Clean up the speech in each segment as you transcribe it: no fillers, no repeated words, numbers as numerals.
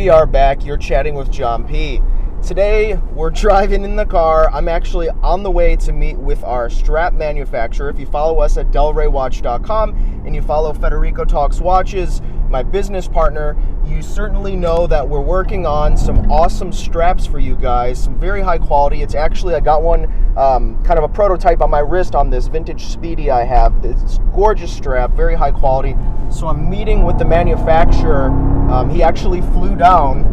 we are back. You're chatting with John P. Today, we're driving in the car. I'm actually on the way to meet with our strap manufacturer. If you follow us at delraywatch.com and you follow Federico Talks Watches, my business partner, you certainly know that we're working on some awesome straps for you guys, some very high quality. It's actually, I got one kind of a prototype on my wrist on this vintage Speedy I have. It's a gorgeous strap, very high quality. So I'm meeting with the manufacturer. He actually flew down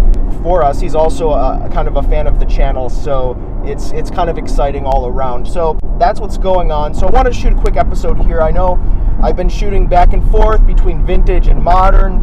for us. He's also kind of a fan of the channel, so it's kind of exciting all around. So that's what's going on. So I wanted to shoot a quick episode here. I know I've been shooting back and forth between vintage and modern,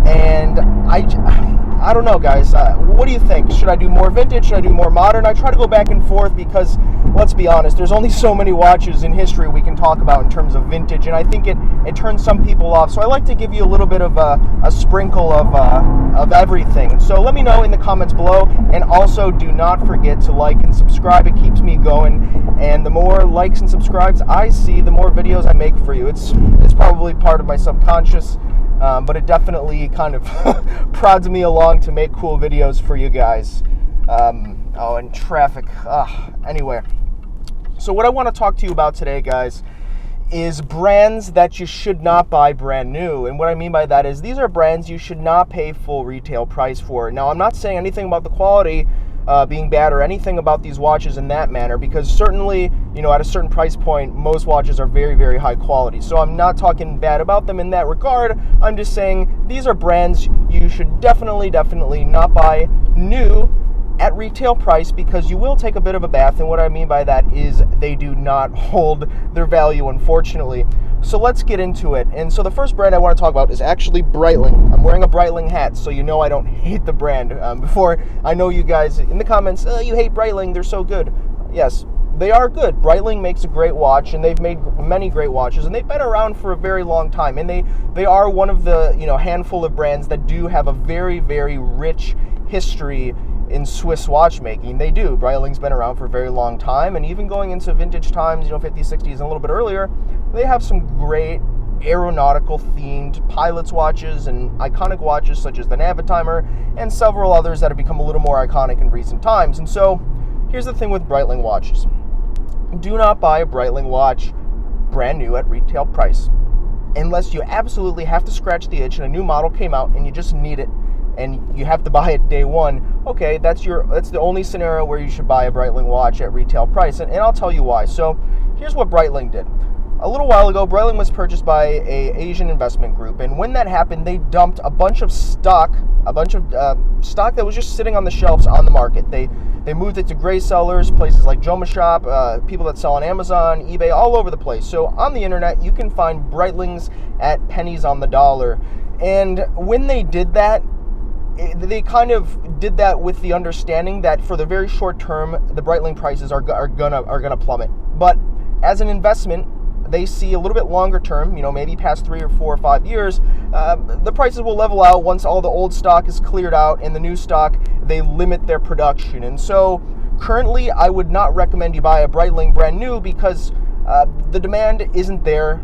and I don't know, guys. What do you think? Should I do more vintage? Should I do more modern? I try to go back and forth because, let's be honest, there's only so many watches in history we can talk about in terms of vintage, and I think it turns some people off. So I like to give you a little bit of a sprinkle of everything. So let me know in the comments below, and also do not forget to like and subscribe. It keeps me going, and the more likes and subscribes I see, the more videos I make for you. It's probably part of my subconscious. But it definitely kind of prods me along to make cool videos for you guys. And traffic. Anyway, so what I want to talk to you about today, guys, is brands that you should not buy brand new. And what I mean by that is these are brands you should not pay full retail price for. Now, I'm not saying anything about the quality being bad or anything about these watches in that manner, because certainly, at a certain price point, most watches are very, very high quality. So I'm not talking bad about them in that regard. I'm just saying these are brands you should definitely not buy new at retail price, because you will take a bit of a bath. And what I mean by that is they do not hold their value, unfortunately. So let's get into it. And so the first brand I want to talk about is actually Breitling. I'm wearing a Breitling hat, so you know I don't hate the brand. Before, I know you guys in the comments, you hate Breitling, they're so good. Yes, they are good. Breitling makes a great watch, and they've made many great watches, and they've been around for a very long time. And they are one of the handful of brands that do have a very, very rich history in Swiss watchmaking. They do. Breitling's been around for a very long time, and even going into vintage times, 50s, 60s, and a little bit earlier, they have some great aeronautical themed pilots watches and iconic watches such as the Navitimer and several others that have become a little more iconic in recent times. And so here's the thing with Breitling watches. Do not buy a Breitling watch brand new at retail price unless you absolutely have to scratch the itch and a new model came out and you just need it and you have to buy it day one. Okay, that's the only scenario where you should buy a Breitling watch at retail price, and I'll tell you why. So here's what Breitling did. A little while ago, Breitling was purchased by an Asian investment group, and when that happened, they dumped a bunch of stock that was just sitting on the shelves on the market. They moved it to gray sellers, places like Joma Shop, people that sell on Amazon, eBay, all over the place. So on the internet, you can find Breitlings at pennies on the dollar. And when they did that, they kind of did that with the understanding that for the very short term, the Breitling prices are gonna plummet. But as an investment, they see a little bit longer term, maybe past 3 or 4 or 5 years, the prices will level out once all the old stock is cleared out, and the new stock, they limit their production. And so currently, I would not recommend you buy a Breitling brand new, because the demand isn't there,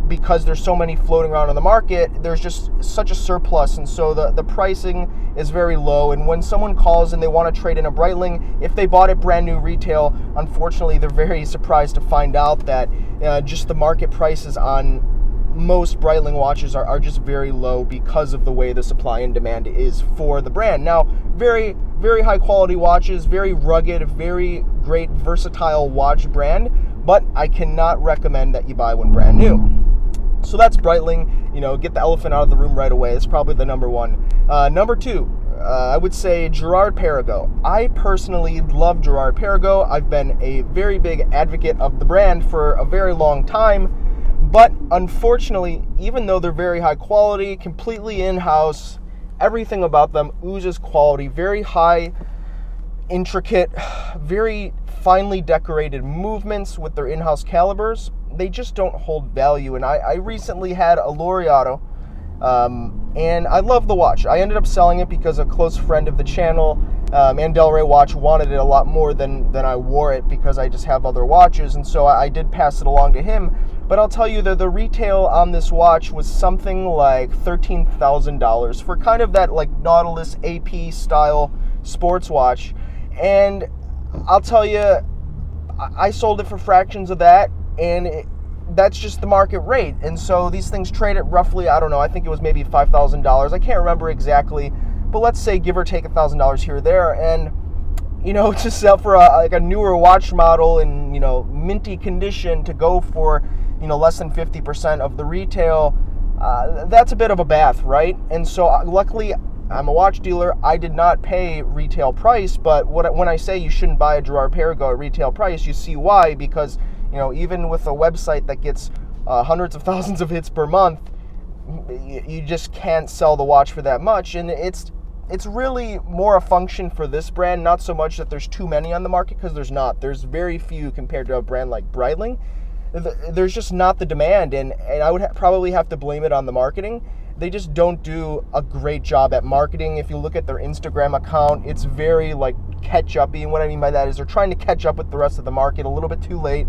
because there's so many floating around in the market. There's just such a surplus, and so the pricing is very low. And when someone calls and they want to trade in a Breitling, if they bought it brand new retail, unfortunately they're very surprised to find out that just the market prices on most Breitling watches are just very low because of the way the supply and demand is for the brand. Now, very, very high quality watches, very rugged, very great versatile watch brand, but I cannot recommend that you buy one brand new. So that's Breitling. Get the elephant out of the room right away. It's probably the number one. Number two, I would say Gerard Perrigo. I personally love Gerard Perrigo. I've been a very big advocate of the brand for a very long time. But unfortunately, even though they're very high quality, completely in-house, everything about them oozes quality, very high, intricate, very finely decorated movements with their in-house calibers, they just don't hold value. And I recently had a Laureato, and I love the watch. I ended up selling it because a close friend of the channel and Del Rey watch wanted it a lot more than I wore it because I just have other watches, and so I did pass it along to him. But I'll tell you that the retail on this watch was something like $13,000 for kind of that like Nautilus AP style sports watch. And I'll tell you, I sold it for fractions of that, and that's just the market rate. And so these things trade at roughly, I don't know, I think it was maybe $5,000. I can't remember exactly, but let's say give or take $1,000 here or there. And to sell for a newer watch model in minty condition to go for less than 50% of the retail, that's a bit of a bath, right? And so luckily I'm a watch dealer. I did not pay retail price, but when I say you shouldn't buy a Gerard Perrigo at retail price, you see why, because even with a website that gets hundreds of thousands of hits per month, you just can't sell the watch for that much. And it's really more a function for this brand, not so much that there's too many on the market, because there's not. There's very few compared to a brand like Breitling. There's just not the demand, and I would probably have to blame it on the marketing. They just don't do a great job at marketing. If you look at their Instagram account, it's very like catch-uppy, and what I mean by that is they're trying to catch up with the rest of the market a little bit too late.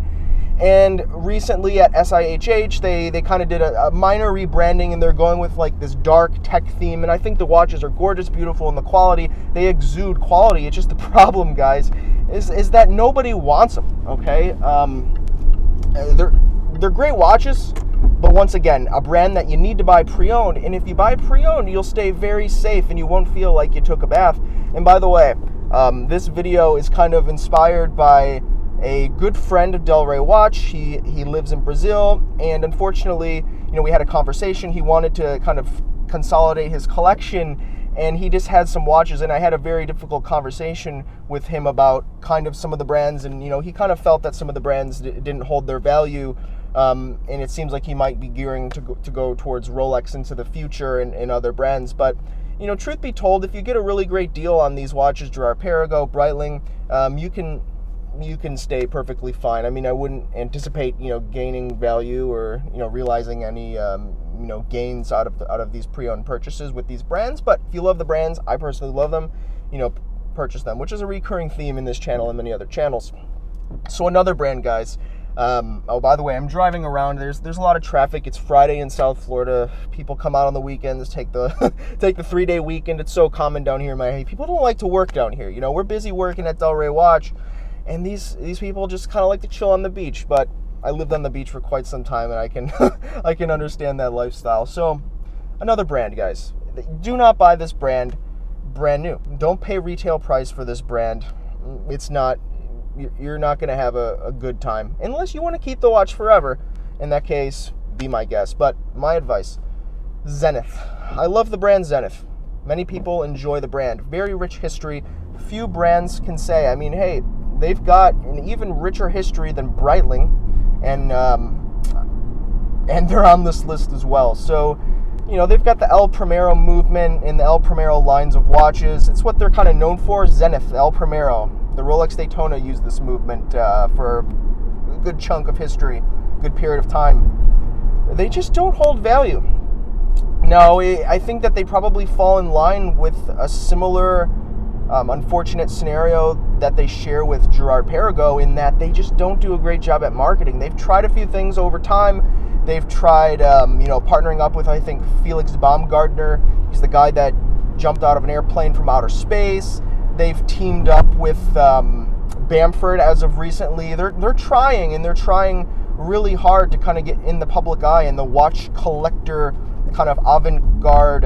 And recently at SIHH, they kind of did a minor rebranding, and they're going with like this dark tech theme. And I think the watches are gorgeous, beautiful, and the quality, they exude quality. It's just the problem, guys, is that nobody wants them, okay? They're great watches, but once again, a brand that you need to buy pre-owned. And if you buy pre-owned, you'll stay very safe and you won't feel like you took a bath. And by the way, this video is kind of inspired by a good friend of Del Rey Watch. He lives in Brazil, and unfortunately, we had a conversation. He wanted to kind of consolidate his collection, and he just had some watches, and I had a very difficult conversation with him about kind of some of the brands, and he kind of felt that some of the brands didn't hold their value, and it seems like he might be gearing to go towards Rolex into the future and other brands. But truth be told, if you get a really great deal on these watches, Gerard Perrigo, Breitling, you can stay perfectly fine. I mean, I wouldn't anticipate gaining value or realizing any gains out of these pre-owned purchases with these brands. But if you love the brands, I personally love them, purchase them, which is a recurring theme in this channel and many other channels. So another brand, guys. By the way, I'm driving around. There's a lot of traffic. It's Friday in South Florida. People come out on the weekends, take the 3-day weekend. It's so common down here in Miami. People don't like to work down here. We're busy working at Del Rey Watch, and these people just kind of like to chill on the beach. But I lived on the beach for quite some time, and I can I can understand that lifestyle. So another brand, guys. Do not buy this brand brand new. Don't pay retail price for this brand. You're not going to have a good time unless you want to keep the watch forever. In that case, be my guest. But my advice, Zenith. I love the brand Zenith. Many people enjoy the brand. Very rich history. Few brands can say, I mean, hey, they've got an even richer history than Breitling, and they're on this list as well. So, they've got the El Primero movement and the El Primero lines of watches. It's what they're kind of known for, Zenith, El Primero. The Rolex Daytona used this movement for a good chunk of history, good period of time. They just don't hold value. Now, I think that they probably fall in line with a similar unfortunate scenario that they share with Gerard Perrigo, in that they just don't do a great job at marketing. They've tried a few things over time. They've tried, partnering up with, I think, Felix Baumgartner. He's the guy that jumped out of an airplane from outer space. They've teamed up with Bamford as of recently. They're trying really hard to kind of get in the public eye and the watch collector kind of avant-garde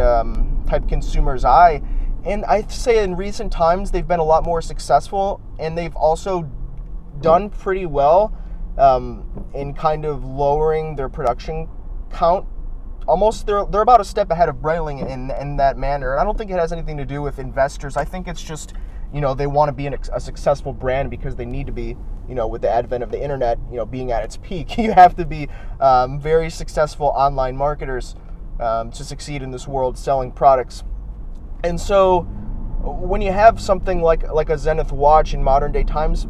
type consumer's eye. And I'd say in recent times they've been a lot more successful, and they've also done pretty well in kind of lowering their production count. Almost they're about a step ahead of Breitling in that manner. And I don't think it has anything to do with investors. I think it's just, they want to be a successful brand because they need to be, with the advent of the internet, being at its peak. You have to be very successful online marketers to succeed in this world selling products. And so when you have something like a Zenith watch in modern day times,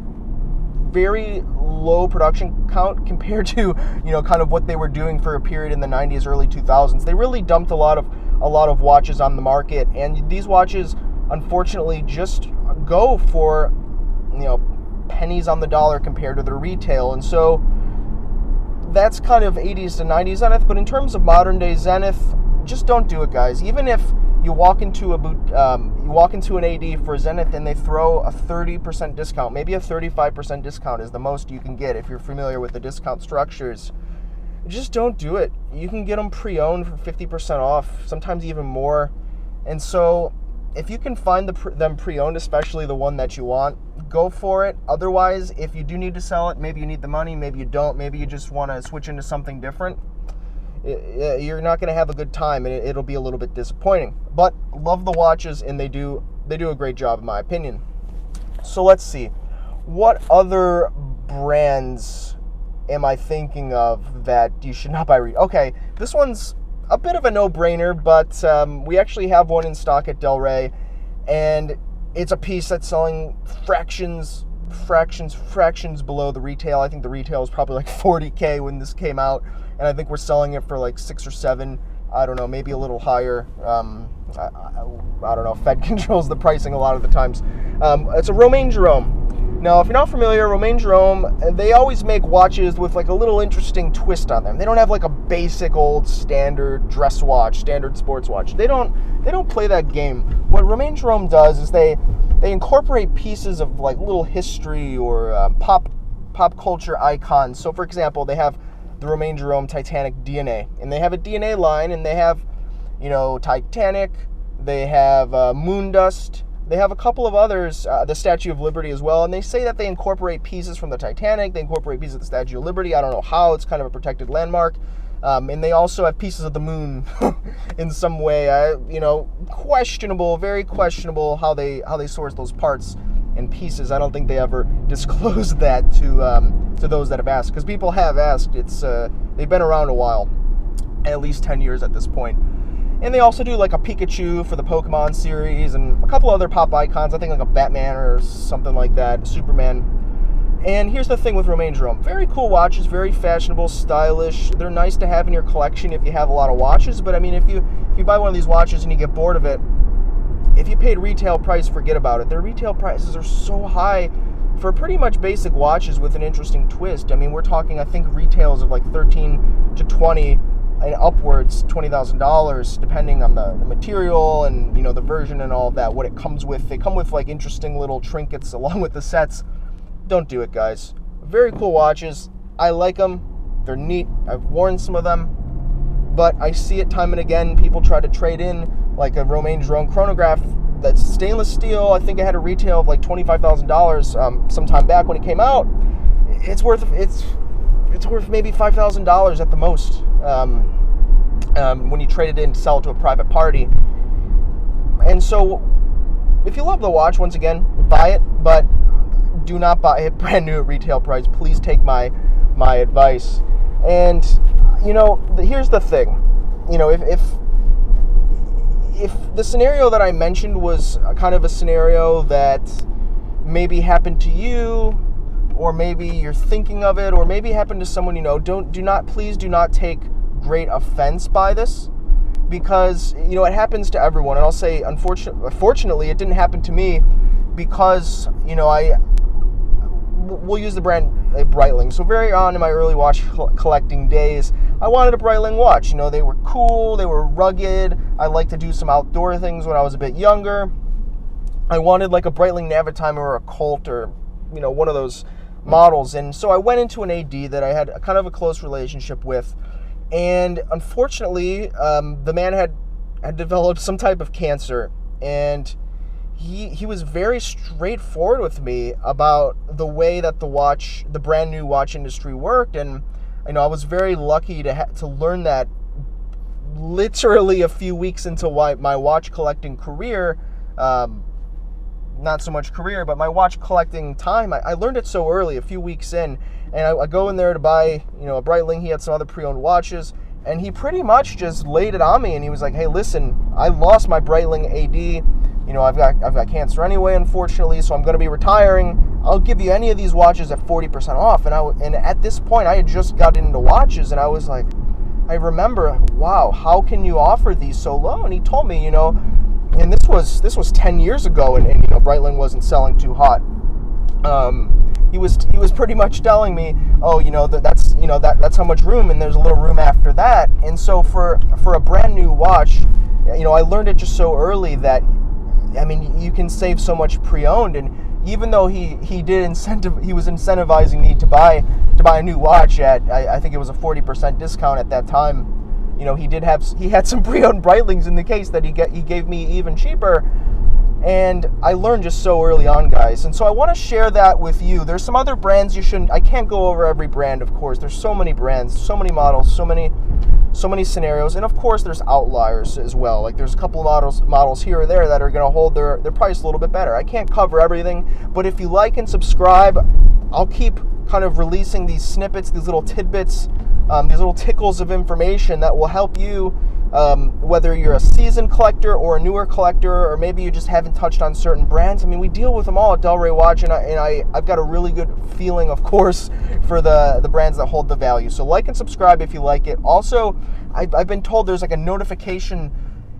very low production count compared to kind of what they were doing for a period in the 90s, early 2000s. They really dumped a lot of watches on the market, and these watches unfortunately just go for, pennies on the dollar compared to their retail. And so that's kind of 80s to 90s Zenith. But in terms of modern day Zenith, just don't do it, guys. Even if you walk into an AD for Zenith and they throw a 30% discount, maybe a 35% discount is the most you can get if you're familiar with the discount structures. Just don't do it. You can get them pre-owned for 50% off, sometimes even more. And so if you can find them pre-owned, especially the one that you want, go for it. Otherwise, if you do need to sell it, maybe you need the money, maybe you don't, maybe you just want to switch into something different, you're not going to have a good time, and it'll be a little bit disappointing. But love the watches, and they do a great job, in my opinion. So let's see. What other brands am I thinking of that you should not buy? Okay, this one's a bit of a no-brainer, but we actually have one in stock at Del Rey, and it's a piece that's selling fractions below the retail. I think the retail is probably like $40K when this came out, and I think we're selling it for like 6 or 7. I don't know, maybe a little higher. I don't know. Fed controls the pricing a lot of the times. It's a Romain Jerome. Now, if you're not familiar, Romain Jerome, they always make watches with like a little interesting twist on them. They don't have like a basic old standard dress watch, standard sports watch. They don't play that game. What Romain Jerome does is they incorporate pieces of like little history or pop culture icons. So, for example, they have the Romain Jerome Titanic DNA, and they have a DNA line, and they have, Titanic. They have Moondust. They have a couple of others, the Statue of Liberty as well, and they say that they incorporate pieces from the Titanic, they incorporate pieces of the Statue of Liberty. I don't know how, it's kind of a protected landmark. And they also have pieces of the moon in some way. Questionable, very questionable how they source those parts and pieces. I don't think they ever disclosed that to those that have asked, because people have asked. They've been around a while, at least 10 years at this point. And they also do like a Pikachu for the Pokemon series and a couple other pop icons. I think like a Batman or something like that, Superman. And here's the thing with Romain Jerome. Very cool watches, very fashionable, stylish. They're nice to have in your collection if you have a lot of watches. But I mean, if you buy one of these watches and you get bored of it, if you paid retail price, forget about it. Their retail prices are so high for pretty much basic watches with an interesting twist. I mean, we're talking, I think, retails of like 13 to 20 and upwards, $20,000, depending on the material and, the version and all of that, what it comes with. They come with like interesting little trinkets along with the sets. Don't do it, guys. Very cool watches. I like them. They're neat. I've worn some of them. But I see it time and again. People try to trade in like a Romain Jerome chronograph that's stainless steel. I think it had a retail of like $25,000 sometime back when it came out. It's worth maybe $5,000 at the most when you trade it in to sell it to a private party. And so if you love the watch, once again, buy it, but do not buy it brand new at retail price. Please take my advice. And here's the thing. If the scenario that I mentioned was kind of a scenario that maybe happened to you, or maybe you're thinking of it, or maybe it happened to someone please do not take great offense by this, because it happens to everyone. And I'll say, unfortunately, it didn't happen to me because we'll use the brand Breitling. So very on in my early watch collecting days, I wanted a Breitling watch. They were cool, they were rugged. I liked to do some outdoor things when I was a bit younger. I wanted like a Breitling Navitimer or a Colt or one of those models. And so I went into an AD that I had a kind of a close relationship with, and unfortunately the man had developed some type of cancer, and he was very straightforward with me about the way that the brand new watch industry worked. And I was very lucky to learn that literally a few weeks into my watch collecting career. Not so much career, but my watch collecting time. I learned it so early, a few weeks in, and I go in there to buy, a Breitling. He had some other pre-owned watches, and he pretty much just laid it on me, and he was like, "Hey, listen, I lost my Breitling AD. I've got cancer anyway, unfortunately, so I'm going to be retiring. I'll give you any of these watches at 40% off." And at this point, I had just gotten into watches, and I was like, I remember, wow, how can you offer these so low? And he told me, and this was 10 years ago, and you know, Breitling wasn't selling too hot. He was pretty much telling me, oh, you know, that's how much room, and there's a little room after that. And so for a brand new watch, you know, I learned it just so early that, I mean, you can save so much pre-owned. And even though he was incentivizing me to buy a new watch at, I think it was a 40% discount at that time. You know, he had some pre-owned Breitlings in the case that he gave me even cheaper. And I learned just so early on, guys. And so I want to share that with you. There's some other brands I can't go over every brand, of course. There's so many brands, so many models, so many scenarios. And of course, there's outliers as well. Like, there's a couple models here or there that are going to hold their price a little bit better. I can't cover everything, but if you like and subscribe, I'll keep kind of releasing these snippets, these little tidbits, these little tickles of information that will help you, whether you're a seasoned collector or a newer collector, or maybe you just haven't touched on certain brands. I mean, we deal with them all at Delray Watch, and I've got a really good feeling, of course, for the brands that hold the value. So like and subscribe if you like it. Also, I've been told there's like a notification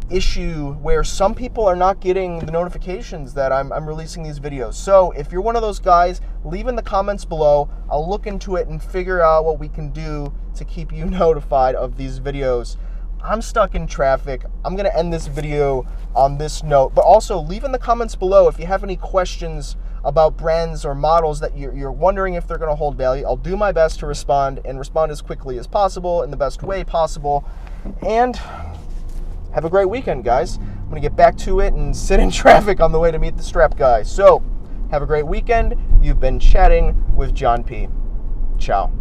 issue where some people are not getting the notifications that I'm releasing these videos. So if you're one of those guys, leave in the comments below. I'll look into it and figure out what we can do to keep you notified of these videos. I'm stuck in traffic. I'm going to end this video on this note, but also leave in the comments below if you have any questions about brands or models that you're wondering if they're going to hold value. I'll do my best to respond as quickly as possible in the best way possible. And have a great weekend, guys. I'm going to get back to it and sit in traffic on the way to meet the strap guy. So have a great weekend. You've been chatting with John P. Ciao.